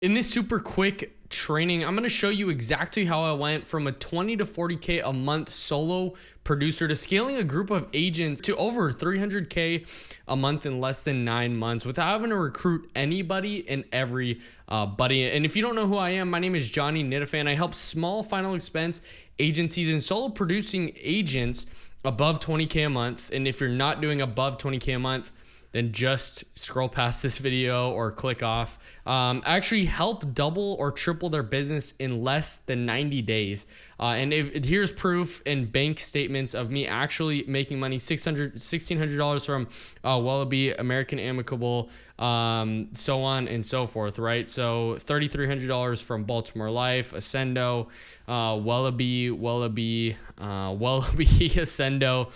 In this super quick training, I'm going to show you exactly how I went from a 20 to 40K a month solo producer to scaling a group of agents to over 300K a month in less than 9 months without having to recruit anybody and everybody. And if you don't know who I am, my name is Johnny Nitafan. I help small final expense agencies and solo producing agents above 20K a month. And if you're not doing above 20K a month, then just scroll past this video or click off. Actually help double or triple their business in less than 90 days. And here's proof and bank statements of me actually making money, $1,600 from Wallaby, American Amicable, so on and so forth, right? So $3,300 from Baltimore Life, Ascendo, Wallaby, Ascendo,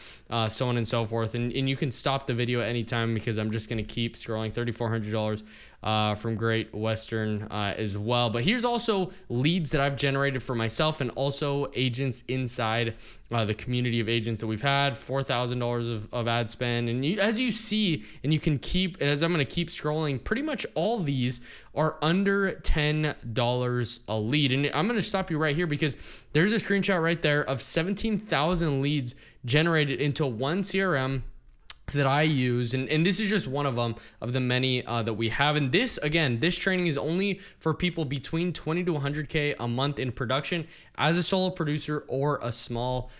so on and so forth. And you can stop the video at any time because I'm just going to keep scrolling. $3,400 from Great Western as well. But here's also leads that I've generated for myself and also agents inside the community of agents that we've had. $4,000 of ad spend. And as you see, and you can keep, and as I'm going to keep scrolling, pretty much all these are under $10 a lead. And I'm going to stop you right here because there's a screenshot right there of 17,000 leads generated into one CRM that I use. And this is just one of them, of the many that we have. And this, again, this training is only for people between 20 to 100K a month in production as a solo producer or a small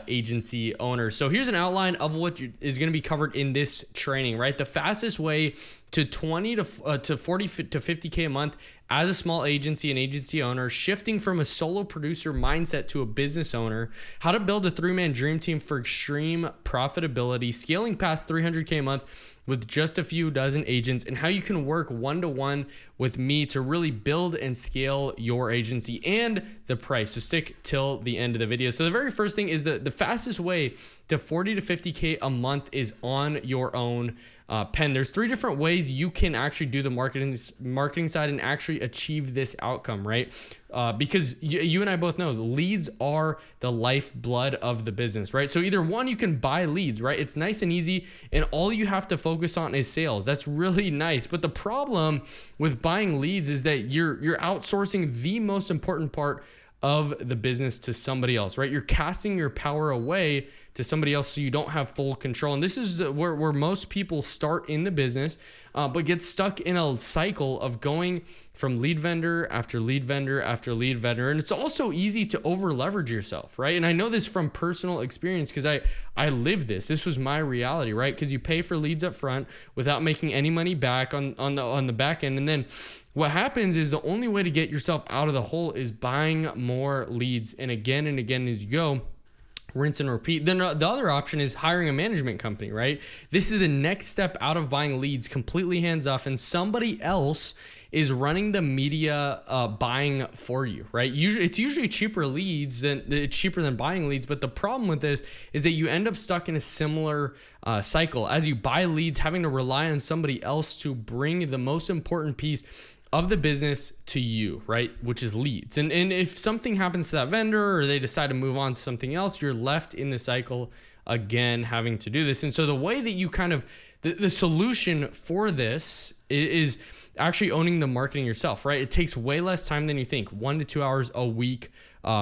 agency owner. So here's an outline of what is going to be covered in this training, right? The fastest way to 20 to 40 to 50K a month as a small agency and agency owner, shifting from a solo producer mindset to a business owner, how to build a 3-man dream team for extreme profitability, scaling past 300K a month with just a few dozen agents, and how you can work one-to-one with me to really build and scale your agency, and the price. So stick till the end of the video. So the very first thing is the fastest way to 40 to 50K a month is on your own pen. There's 3 different ways you can actually do the marketing side and actually achieve this outcome, right? Because you and I both know the leads are the lifeblood of the business, right? So either one, you can buy leads, right? It's nice and easy, and all you have to focus on is sales. That's really nice. But the problem with buying leads is that you're outsourcing the most important part of the business to somebody else, right? You're casting your power away to somebody else so you don't have full control. And this is where most people start in the business, but get stuck in a cycle of going from lead vendor after lead vendor after lead vendor. And it's also easy to over leverage yourself, right? And I know this from personal experience because I lived this. This was my reality, right? Because you pay for leads up front without making any money back on the back end. And then what happens is the only way to get yourself out of the hole is buying more leads. And again as you go, rinse and repeat. Then the other option is hiring a management company, right? This is the next step out of buying leads, completely hands off, and somebody else is running the media buying for you, right? It's usually cheaper than buying leads. But the problem with this is that you end up stuck in a similar cycle as you buy leads, having to rely on somebody else to bring the most important piece of the business to you, right? Which is leads. And if something happens to that vendor or they decide to move on to something else, you're left in the cycle again, having to do this. And so the way that you the solution for this is actually owning the marketing yourself, right? It takes way less time than you think, 1 to 2 hours a week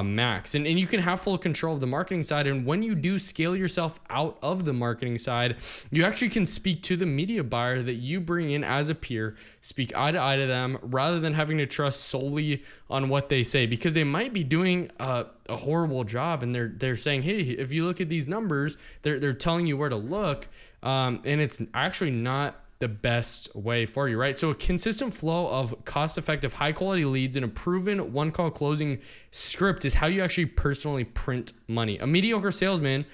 max. And you can have full control of the marketing side. And when you do scale yourself out of the marketing side, you actually can speak to the media buyer that you bring in as a peer, speak eye to eye to them rather than having to trust solely on what they say, because they might be doing a horrible job and they're saying, hey, if you look at these numbers, they're telling you where to look. And it's actually not the best way for you, right? So a consistent flow of cost-effective, high-quality leads and a proven one-call closing script is how you actually personally print money. A mediocre salesman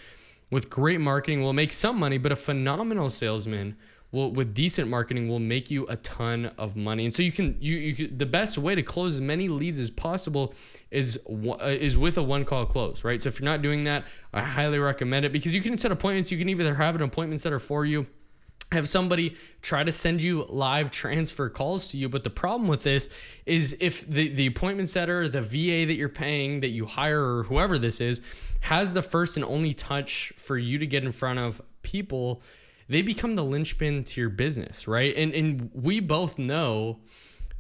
with great marketing will make some money, but a phenomenal salesman with decent marketing will make you a ton of money. And so you can the best way to close as many leads as possible is with a one-call close, right? So if you're not doing that, I highly recommend it, because you can set appointments. You can either have an appointment setter for you, have somebody try to send you live transfer calls to you. But the problem with this is if the appointment setter, the VA that you're paying, that you hire, or whoever this is, has the first and only touch for you to get in front of people, they become the linchpin to your business, right? And we both know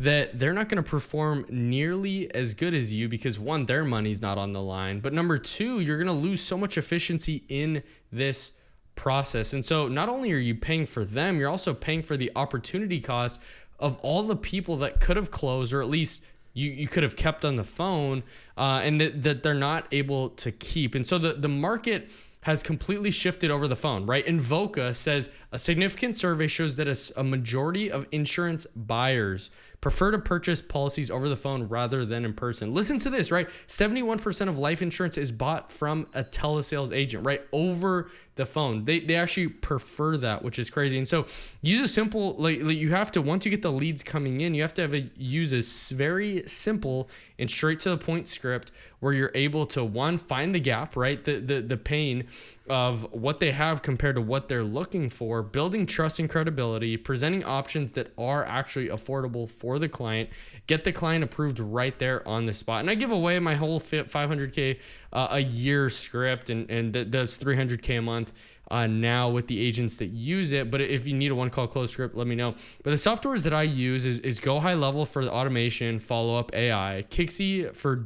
that they're not going to perform nearly as good as you because one, their money's not on the line, but number two, you're going to lose so much efficiency in this process. And so not only are you paying for them, you're also paying for the opportunity cost of all the people that could have closed, or at least you could have kept on the phone, and that they're not able to keep. And so the market has completely shifted over the phone, right? Invoca says a significant survey shows that a majority of insurance buyers prefer to purchase policies over the phone rather than in person. Listen to this, right? 71% of life insurance is bought from a telesales agent, right? Over the phone. They actually prefer that, which is crazy. And so use a simple, like you have to, once you get the leads coming in, you have to use a very simple and straight to the point script where you're able to, one, find the gap, right? The pain of what they have compared to what they're looking for, building trust and credibility, presenting options that are actually affordable for the client, get the client approved right there on the spot. And I give away my whole $500K a year script, and that does $300K a month now with the agents that use it. But if you need a one call close script, let me know. But the softwares that I use is Go High Level for the automation, follow up AI, Kixie for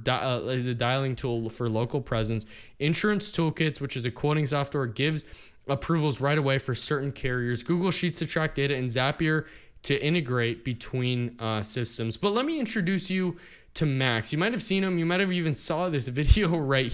is a dialing tool for local presence, Insurance Toolkits, which is a quoting software, gives approvals right away for certain carriers, Google Sheets to track data, and Zapier to integrate between systems. But let me introduce you to Max. You might have seen him. You might have even saw this video right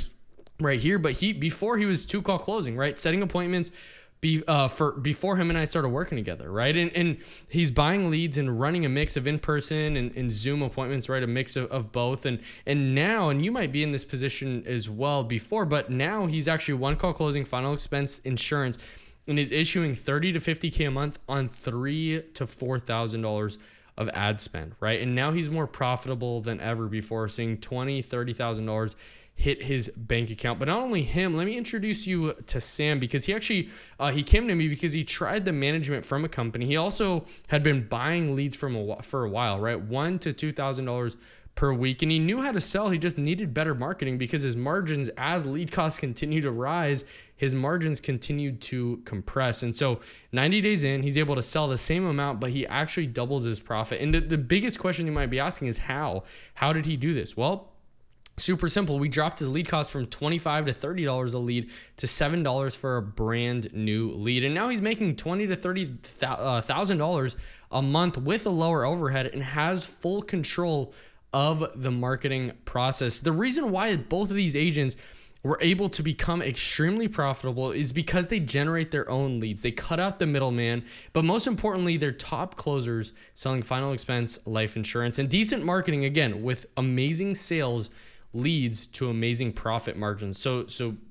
here. But before he was 2-call closing, right, setting appointments before him and I started working together, right? And he's buying leads and running a mix of in-person and Zoom appointments, right? A mix of both. And now, and you might be in this position as well before, but now he's actually 1-call closing, final expense insurance, and is issuing $30 to $50K a month on $3,000 to $4,000 of ad spend, right? And now he's more profitable than ever before, seeing $20,000, $30,000 hit his bank account. But not only him, let me introduce you to Sam, because he actually, he came to me because he tried the management from a company. He also had been buying leads for a while, right? $1,000 to $2,000 per week. And he knew how to sell. He just needed better marketing because his margins, as lead costs continue to rise, his margins continued to compress. And so 90 days in, he's able to sell the same amount, but he actually doubles his profit. And the biggest question you might be asking is how? How did he do this? Well, super simple. We dropped his lead cost from $25 to $30 a lead to $7 for a brand new lead. And now he's making $20,000 to $30,000 a month with a lower overhead and has full control of the marketing process. The reason why both of these agents were able to become extremely profitable is because they generate their own leads. They cut out the middleman, but most importantly, they're top closers selling final expense life insurance, and decent marketing, again, with amazing sales leads to amazing profit margins. So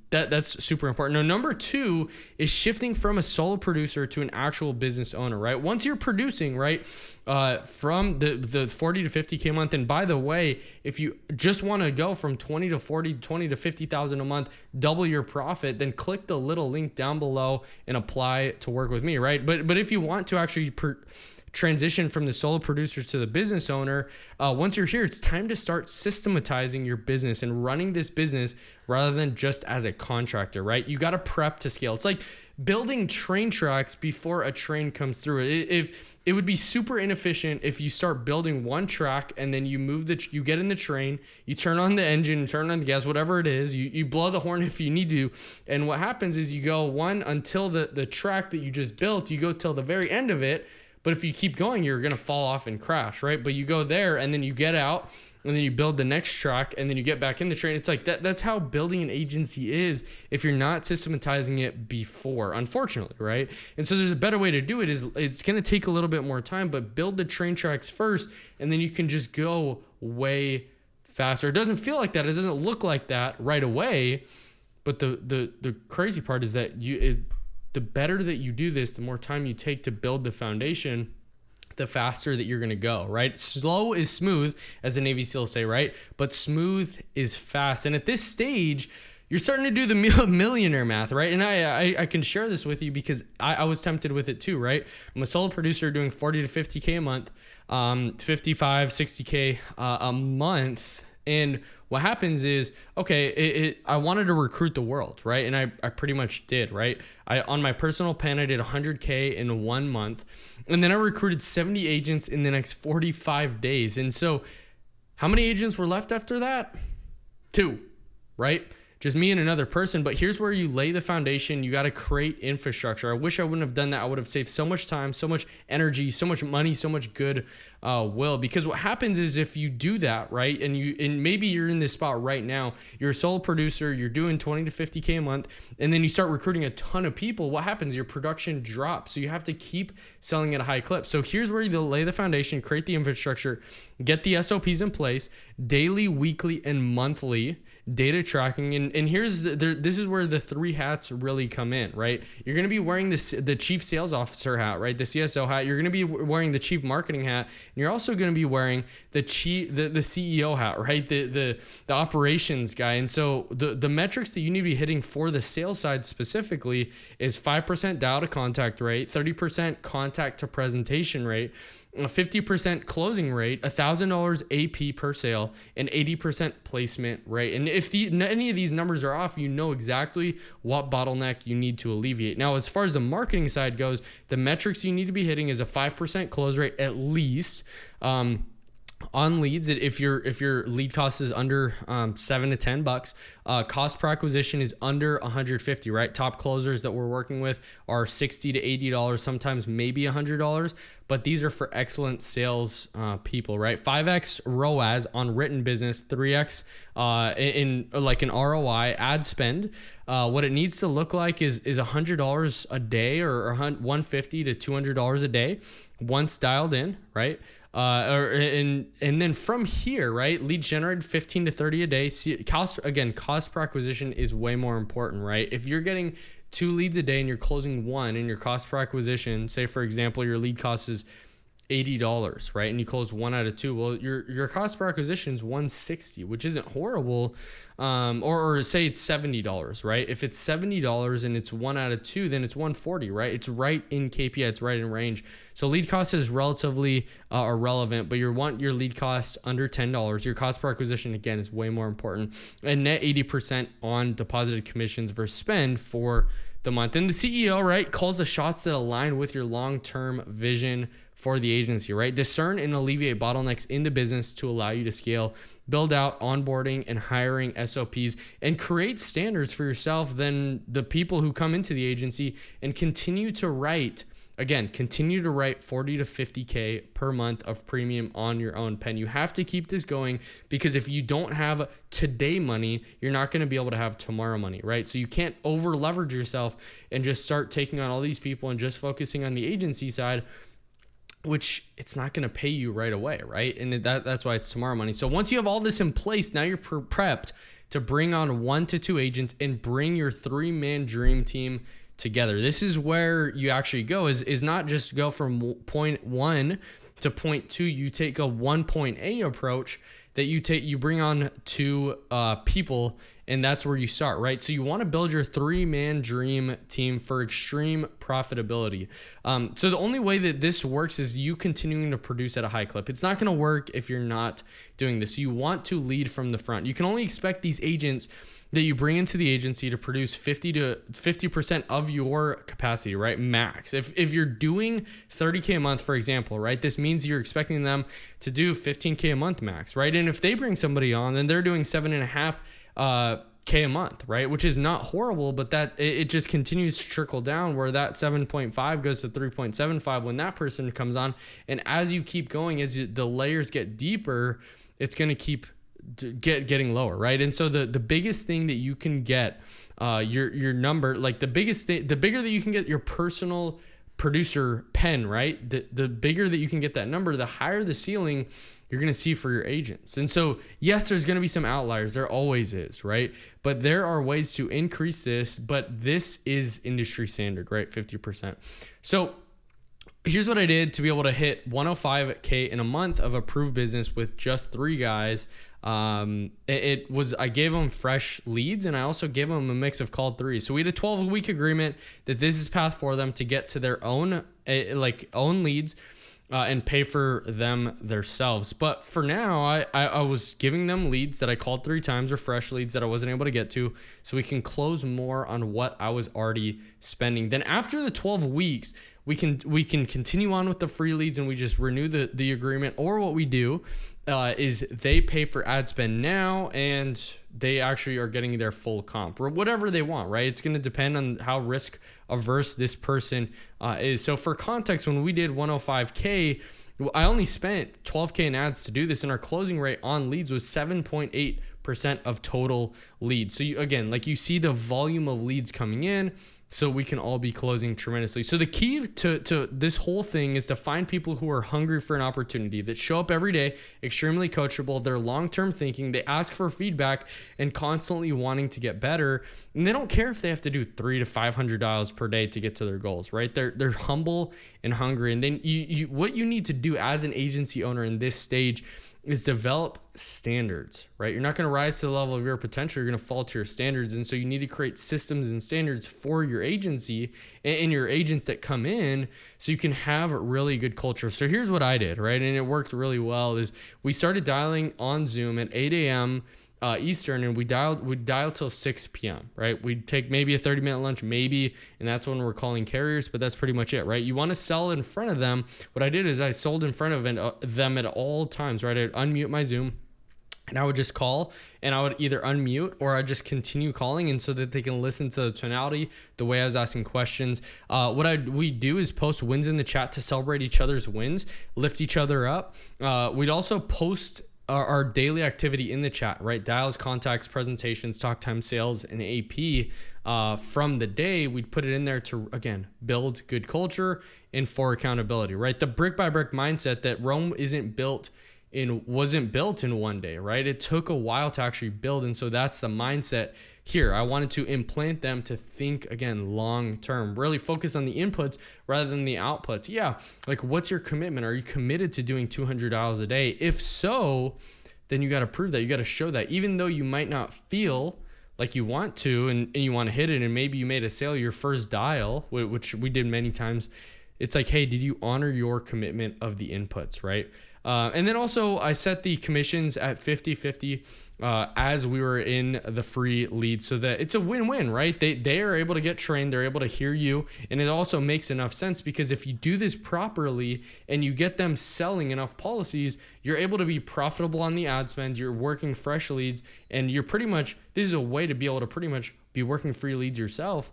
that's super important. Now, number two is shifting from a solo producer to an actual business owner, right? Once you're producing, right, from the 40 to 50K a month. And by the way, if you just want to go from 20 to 40, 20 to 50,000 a month, double your profit, then click the little link down below and apply to work with me, right? But if you want to actually transition from the solo producer to the business owner, once you're here, it's time to start systematizing your business and running this business rather than just as a contractor, right? You got to prep to scale. It's like building train tracks before a train comes through. If it would be super inefficient if you start building one track and then you get in the train, you turn on the engine, turn on the gas, whatever it is, you blow the horn if you need to. And what happens is you go until the track that you just built, you go till the very end of it. But if you keep going, you're going to fall off and crash, right? But you go there and then you get out and then you build the next track and then you get back in the train. It's like that's how building an agency is if you're not systematizing it before, unfortunately, right? And so there's a better way to do it. It's going to take a little bit more time, but build the train tracks first and then you can just go way faster. It doesn't feel like that. It doesn't look like that right away. But the crazy part is that the better that you do this, the more time you take to build the foundation, the faster that you're going to go, right? Slow is smooth, as the Navy SEALs say, right? But smooth is fast. And at this stage, you're starting to do the millionaire math, right? And I can share this with you because I was tempted with it too, right? I'm a solo producer doing 40 to 50K a month, 55, 60K a month. And what happens is, okay, I wanted to recruit the world, right? And I pretty much did, right? On my personal pen, I did 100K in 1 month. And then I recruited 70 agents in the next 45 days. And so how many agents were left after that? 2, right? Just me and another person. But here's where you lay the foundation. You got to create infrastructure. I wish I wouldn't have done that. I would have saved so much time, so much energy, so much money, so much good will. Because what happens is if you do that, right, and maybe you're in this spot right now, you're a solo producer, you're doing 20 to 50K a month, and then you start recruiting a ton of people, what happens? Your production drops. So you have to keep selling at a high clip. So here's where you lay the foundation, create the infrastructure, get the SOPs in place, daily, weekly, and monthly data tracking. And here's this is where the 3 hats really come in, right? You're going to be wearing the chief sales officer hat, right? The CSO hat. You're going to be wearing the chief marketing hat. And you're also going to be wearing the CEO hat, right? The operations guy. And so the metrics that you need to be hitting for the sales side specifically is 5% dial to contact rate, 30% contact to presentation rate, a 50% closing rate, $1,000 AP per sale, and 80% placement rate. And if any of these numbers are off, you know exactly what bottleneck you need to alleviate. Now, as far as the marketing side goes, the metrics you need to be hitting is a 5% close rate at least. On leads, if your lead cost is under $7 to $10, cost per acquisition is under $150, right? Top closers that we're working with are $60 to $80, sometimes maybe $100, but these are for excellent sales people, right? 5x ROAS on written business, 3x in like an ROI ad spend. What it needs to look like is $100 a day or $150 to $200 a day once dialed in, right? And then from here, right, lead generated 15 to 30 a day. Cost per acquisition is way more important, right? If you're getting 2 leads a day and you're closing 1 and your cost per acquisition, say for example, your lead cost is $80, right? And you close 1 out of 2. Well, your cost per acquisition is $160, which isn't horrible. Or say it's $70, right? If it's $70 and it's 1 out of 2, then it's $140, right? It's right in KPI, it's right in range. So lead cost is relatively irrelevant, but you want your lead costs under $10. Your cost per acquisition, again, is way more important. And net 80% on deposited commissions versus spend for the month. And the CEO, right, calls the shots that align with your long-term vision for the agency, right? Discern and alleviate bottlenecks in the business to allow you to scale, build out onboarding and hiring SOPs, and create standards for yourself, then the people who come into the agency, and continue to write 40 to 50K per month of premium on your own pen. You have to keep this going, because if you don't have today money, you're not going to be able to have tomorrow money, right? So you can't over leverage yourself and just start taking on all these people and just focusing on the agency side, which it's not going to pay you right away, right? And that's why it's tomorrow money. So once you have all this in place, now you're prepped to bring on 1 to 2 agents and bring your 3-man dream team together. This is where you actually go, is not just go from point 1 to point 2. You take a 1.A approach that you bring on 2 people, and that's where you start, right? So you want to build your 3-man dream team for extreme profitability. So the only way that this works is you continuing to produce at a high clip. It's not going to work if you're not doing this. You want to lead from the front. You can only expect these agents that you bring into the agency to produce 50% of your capacity, right? Max. If you're doing 30K a month, for example, right? This means you're expecting them to do 15K a month max, right? And if they bring somebody on, then they're doing 7.5 K a month, right? Which is not horrible, but that it just continues to trickle down, where that 7.5 goes to 3.75 when that person comes on. And as you keep going, as the layers get deeper, it's going to keep getting lower, right? And so the biggest thing that you can get your number, like the biggest thing, the bigger that you can get your personal producer pen, right? The bigger that you can get that number, the higher the ceiling you're going to see for your agents. And so, yes, there's going to be some outliers. There always is, right? But there are ways to increase this, but this is industry standard, right? 50%. So here's what I did to be able to hit 105K in a month of approved business with just 3 guys. I gave them fresh leads, and I also gave them a mix of called threes. So we had a 12-week agreement that this is path for them to get to their own leads. and pay for them themselves. But for now, I was giving them leads that I called 3 times, or fresh leads that I wasn't able to get to, so we can close more on what I was already spending. Then after the 12 weeks, we can continue on with the free leads, and we just renew the agreement. Or what we do is they pay for ad spend now, and they actually are getting their full comp, or whatever they want, right? It's going to depend on how risk averse this person is. So for context, when we did 105K, I only spent 12K in ads to do this, and our closing rate on leads was 7.8% of total leads. So you see the volume of leads coming in, so we can all be closing tremendously. So the key to this whole thing is to find people who are hungry for an opportunity, that show up every day, extremely coachable, they're long-term thinking, they ask for feedback, and constantly wanting to get better. And they don't care if they have to do $300 to $500 per day to get to their goals, right? They're humble and hungry. And then what you need to do as an agency owner in this stage is develop standards, right? You're not going to rise to the level of your potential. You're going to fall to your standards. And so you need to create systems and standards for your agency and your agents that come in, so you can have a really good culture. So here's what I did, right? And it worked really well, is we started dialing on Zoom at 8 a.m. Eastern, and we'd dial till 6 p.m., right? We'd take maybe a 30-minute lunch, maybe, and that's when we're calling carriers, but that's pretty much it, right? You want to sell in front of them. What I did is I sold in front of them at all times, right? I'd unmute my Zoom, and I would just call, and I would either unmute or I'd just continue calling, and so that they can listen to the tonality, the way I was asking questions. We do is post wins in the chat to celebrate each other's wins, lift each other up. We'd also post our daily activity in the chat, right? Dials, contacts, presentations, talk time, sales, and AP from the day. We'd put it in there to, again, build good culture and for accountability, right? The brick by brick mindset that Rome wasn't built in one day, right? It took a while to actually build. And so that's the mindset here. I wanted to implant them to think, again, long term, really focus on the inputs rather than the outputs. Yeah, like, what's your commitment? Are you committed to doing $200 a day? If so, then you got to prove that. You got to show that, even though you might not feel like you want to, and you want to hit it, and maybe you made a sale your first dial, which we did many times. It's like, hey, did you honor your commitment of the inputs, right? And then also I set the commissions at 50-50 as we were in the free lead, so that it's a win-win, right? They are able to get trained, they're able to hear you, and it also makes enough sense, because if you do this properly and you get them selling enough policies, you're able to be profitable on the ad spend, you're working fresh leads, and you're pretty much, this is a way to be able to pretty much be working free leads yourself,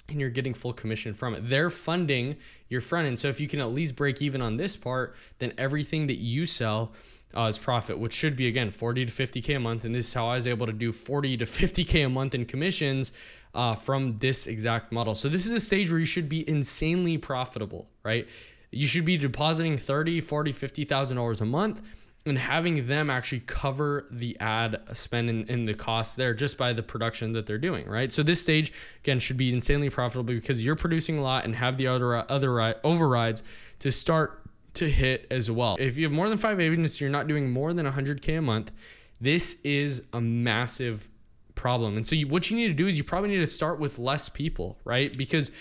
and you're getting full commission from it. They're funding your front end. So if you can at least break even on this part, then everything that you sell is profit, which should be, again, 40 to 50K a month. And this is how I was able to do 40 to 50K a month in commissions from this exact model. So this is a stage where you should be insanely profitable, right? You should be depositing $30,000, $40,000, $50,000 a month, and having them actually cover the ad spend and the costs there just by the production that they're doing, right? So this stage, again, should be insanely profitable, because you're producing a lot and have the other overrides to start to hit as well. If you have more than 5 agents, you're not doing more than 100K a month, this is a massive problem. And so what you need to do is you probably need to start with less people, right? Because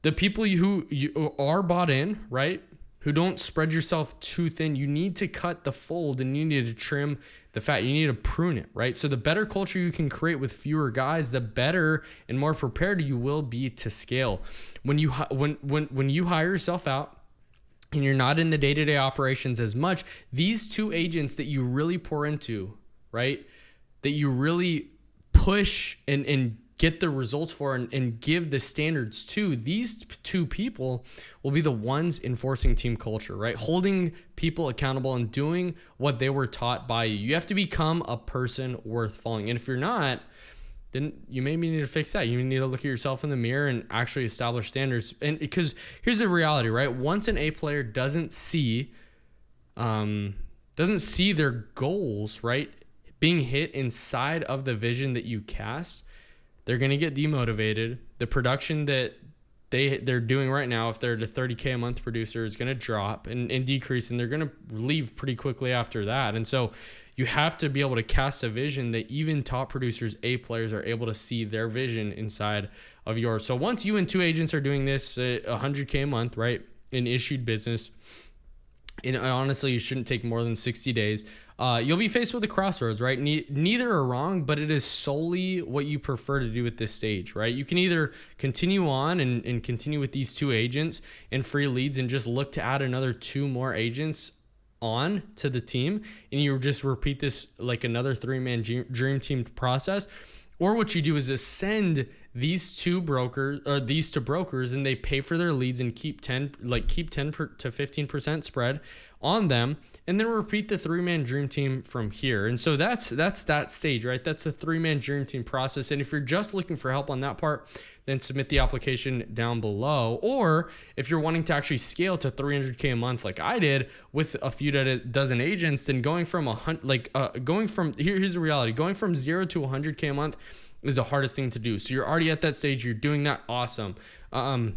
the people who you are bought in, right, who don't spread yourself too thin, you need to cut the fold, and you need to trim the fat. You need to prune it, right? So the better culture you can create with fewer guys, the better and more prepared you will be to scale. When you hire yourself out and you're not in the day-to-day operations as much, these 2 agents that you really pour into, right, that you really push and get the results for and give the standards to, these 2 people will be the ones enforcing team culture, right? Holding people accountable and doing what they were taught by you. You have to become a person worth following. And if you're not, then you maybe need to fix that. You need to look at yourself in the mirror and actually establish standards. And because here's the reality, right? Once an A player doesn't see their goals, right, being hit inside of the vision that you cast, they're going to get demotivated. The production that they're doing right now, if they're the 30K a month producer, is going to drop and decrease, and they're going to leave pretty quickly after that. And so you have to be able to cast a vision that even top producers, A players, are able to see their vision inside of yours. So once you and 2 agents are doing this 100K a month, right, in issued business, And honestly, you shouldn't take more than 60 days. You'll be faced with a crossroads, right? Neither are wrong, but it is solely what you prefer to do at this stage, right? You can either continue on and continue with these 2 agents and free leads and just look to add another 2 more agents on to the team, and you just repeat this like another 3-man dream team process. Or what you do is just send these to brokers, and they pay for their leads and keep 10 to 15% spread on them, and then repeat the 3-man dream team from here. And so that's that stage, right? That's the 3-man dream team process. And if you're just looking for help on that part, then submit the application down below. Or if you're wanting to actually scale to 300K a month like I did with a few dozen agents, then going from here's the reality, going from 0 to 100K a month is the hardest thing to do. So you're already at that stage, you're doing that, awesome. And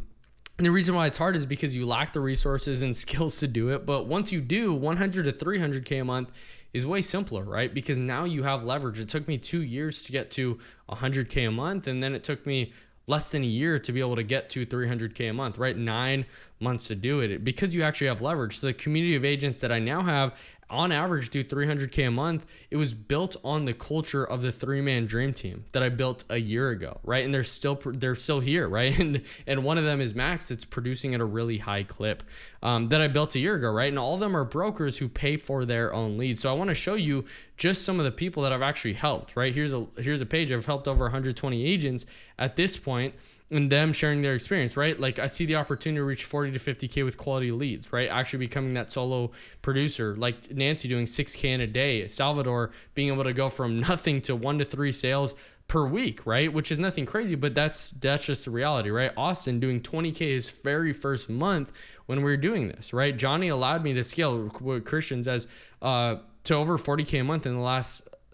the reason why it's hard is because you lack the resources and skills to do it. But once you do, 100 to 300K a month is way simpler, right? Because now you have leverage. It took me 2 years to get to 100K a month, and then it took me less than a year to be able to get to 300K a month, right? 9 months to do it, because you actually have leverage. So the community of agents that I now have on average do 300K a month. It was built on the culture of the 3-man dream team that I built a year ago, right? And they're still here, right? And one of them is Max. It's producing at a really high clip that I built a year ago, right? And all of them are brokers who pay for their own leads. So I want to show you just some of the people that I've actually helped, right? Here's a page. I've helped over 120 agents at this point, and them sharing their experience, right? Like I see the opportunity to reach 40 to 50K with quality leads, right? Actually becoming that solo producer, like Nancy doing 6K in a day, Salvador being able to go from nothing to 1 to 3 sales per week, right? Which is nothing crazy, but that's just the reality, right? Austin doing 20K his very first month when we were doing this, right? Johnny allowed me to scale with Christians as to over 40K a month in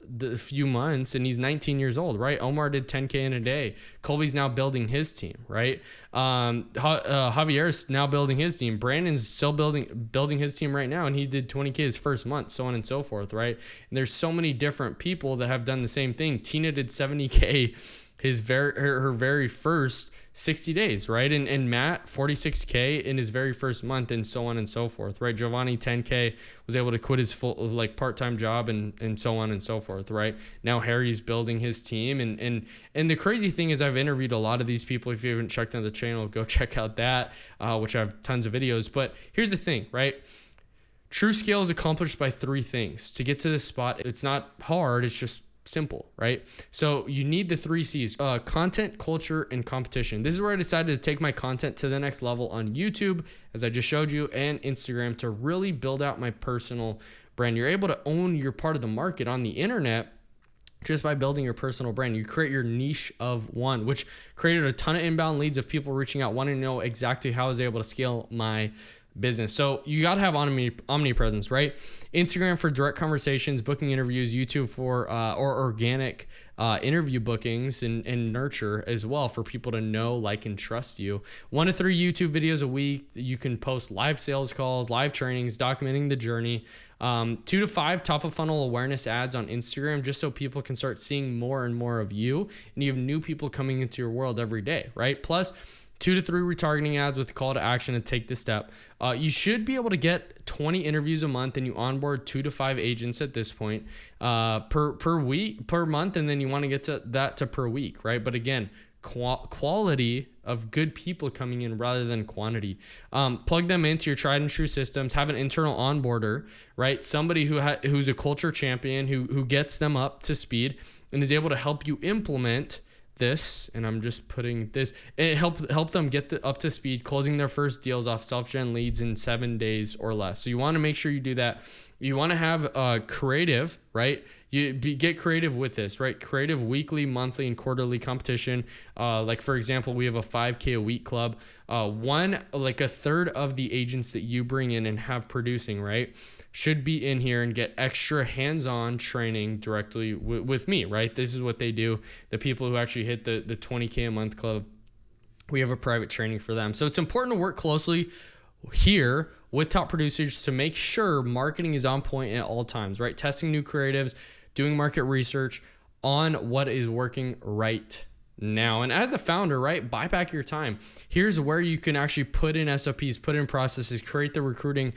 the few months, and he's 19 years old, right? Omar did 10K in a day. Colby's now building his team, right? Javier's now building his team. Brandon's still building his team right now, and he did 20K his first month, so on and so forth, right? And there's so many different people that have done the same thing. Tina did 70K her very first 60 days, right? And Matt, 46K in his very first month, and so on and so forth, right? Giovanni, 10K, was able to quit his full part-time job, and so on and so forth, right? Now Harry's building his team, and the crazy thing is I've interviewed a lot of these people. If you haven't checked out the channel, go check out that, which I have tons of videos. But here's the thing, right? True scale is accomplished by 3 things. To get to this spot, it's not hard, it's just simple, right? So you need the 3 C's, content, culture, and competition. This is where I decided to take my content to the next level on YouTube, as I just showed you, and Instagram, to really build out my personal brand. You're able to own your part of the market on the internet just by building your personal brand. You create your niche of one, which created a ton of inbound leads of people reaching out, wanting to know exactly how I was able to scale my business. So you got to have omnipresence, right? Instagram for direct conversations, booking interviews, YouTube for or organic interview bookings and nurture as well, for people to know, like, and trust you. 1 to 3 YouTube videos a week. You can post live sales calls, live trainings, documenting the journey. 2 to 5 top of funnel awareness ads on Instagram, just so people can start seeing more and more of you, and you have new people coming into your world every day, right? Plus 2 to 3 retargeting ads with call to action to take the step. You should be able to get 20 interviews a month, and you onboard 2 to 5 agents at this point per month, and then you want to get to that to per week, right? But again, quality of good people coming in rather than quantity. Plug them into your tried and true systems. Have an internal onboarder, right? Somebody who's a culture champion who gets them up to speed and is able to help you implement this. And I'm just putting this, it help them get up to speed, closing their first deals off self-gen leads in 7 days or less. So you want to make sure you do that. You want to have creative, right? Get creative with this, right? Creative weekly, monthly, and quarterly competition. Like for example, we have a 5K a week club. A third of the agents that you bring in and have producing, right, should be in here and get extra hands-on training directly with me, right? This is what they do. The people who actually hit the 20K a month club, we have a private training for them. So it's important to work closely here with top producers to make sure marketing is on point at all times, right? Testing new creatives, doing market research on what is working right now. And as a founder, right, buy back your time. Here's where you can actually put in SOPs, put in processes, create the recruiting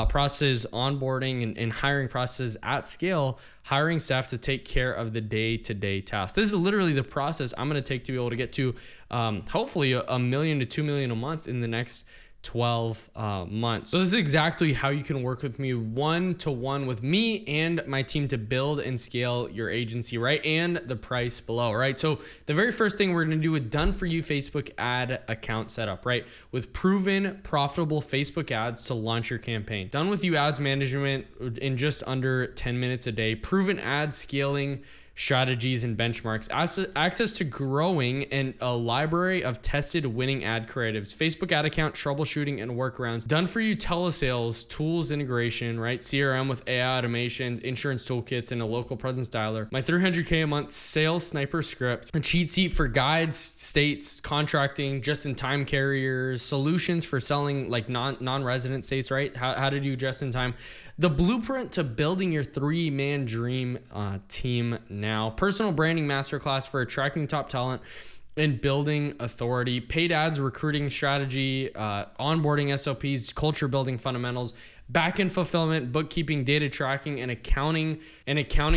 process, onboarding and hiring processes at scale, hiring staff to take care of the day-to-day tasks. This is literally the process I'm going to take to be able to get to hopefully $1 million to $2 million a month in the next 12 months. So this is exactly how you can work with me one-to-one with me and my team to build and scale your agency, right? And the price below, right? So the very first thing we're going to do with done for you Facebook ad account setup, right? With proven profitable Facebook ads to launch your campaign. Done with you ads management in just under 10 minutes a day. Proven ad scaling strategies and benchmarks, access to growing and a library of tested winning ad creatives, Facebook ad account troubleshooting and workarounds, done for you telesales, tools integration, right? CRM with AI automations, insurance toolkits, and a local presence dialer. My $300K a month sales sniper script, a cheat sheet for guides, states, contracting, just-in-time carriers, solutions for selling like non-resident states, right? How to do just-in-time. The blueprint to building your 3-man dream team now. Personal branding masterclass for attracting top talent and building authority. Paid ads, recruiting strategy, onboarding SOPs, culture building fundamentals, back-end fulfillment, bookkeeping, data tracking, and accounting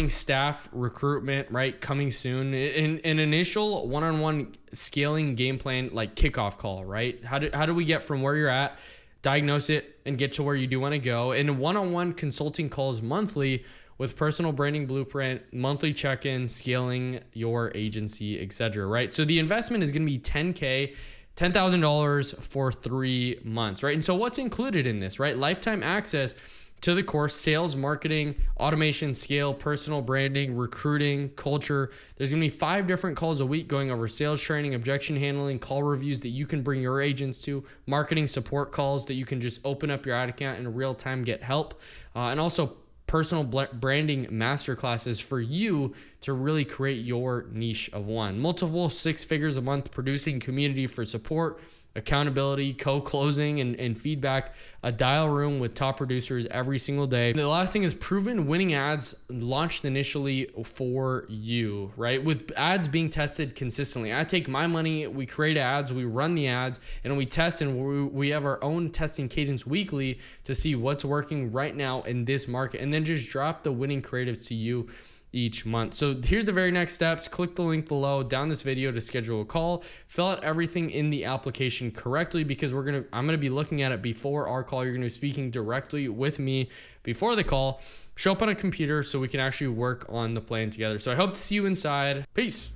staff recruitment, right? Coming soon. An initial one-on-one scaling game plan, like kickoff call, right? How do we get from where you're at, diagnose it, and get to where you do want to go? And one-on-one consulting calls monthly with personal branding blueprint, monthly check-in, scaling your agency, etc. Right? So the investment is going to be $10,000 for 3 months, right? And so what's included in this, right? Lifetime access to the course, sales, marketing, automation, scale, personal branding, recruiting, culture. There's gonna be 5 different calls a week going over sales training, objection handling, call reviews that you can bring your agents to, marketing support calls that you can just open up your ad account in real time, get help, and also personal branding masterclasses for you to really create your niche of one. Multiple 6 figures a month producing community for support, accountability, co-closing, and feedback, a dial room with top producers every single day. The last thing is proven winning ads launched initially for you, right? With ads being tested consistently. I take my money, we create ads, we run the ads, and we test, and we have our own testing cadence weekly to see what's working right now in this market, and then just drop the winning creatives to you each month. So here's the very next steps. Click the link below down this video to schedule a call. Fill out everything in the application correctly, because I'm gonna be looking at it before our call. You're gonna be speaking directly with me before the call. Show up on a computer so we can actually work on the plan together. So I hope to see you inside. Peace.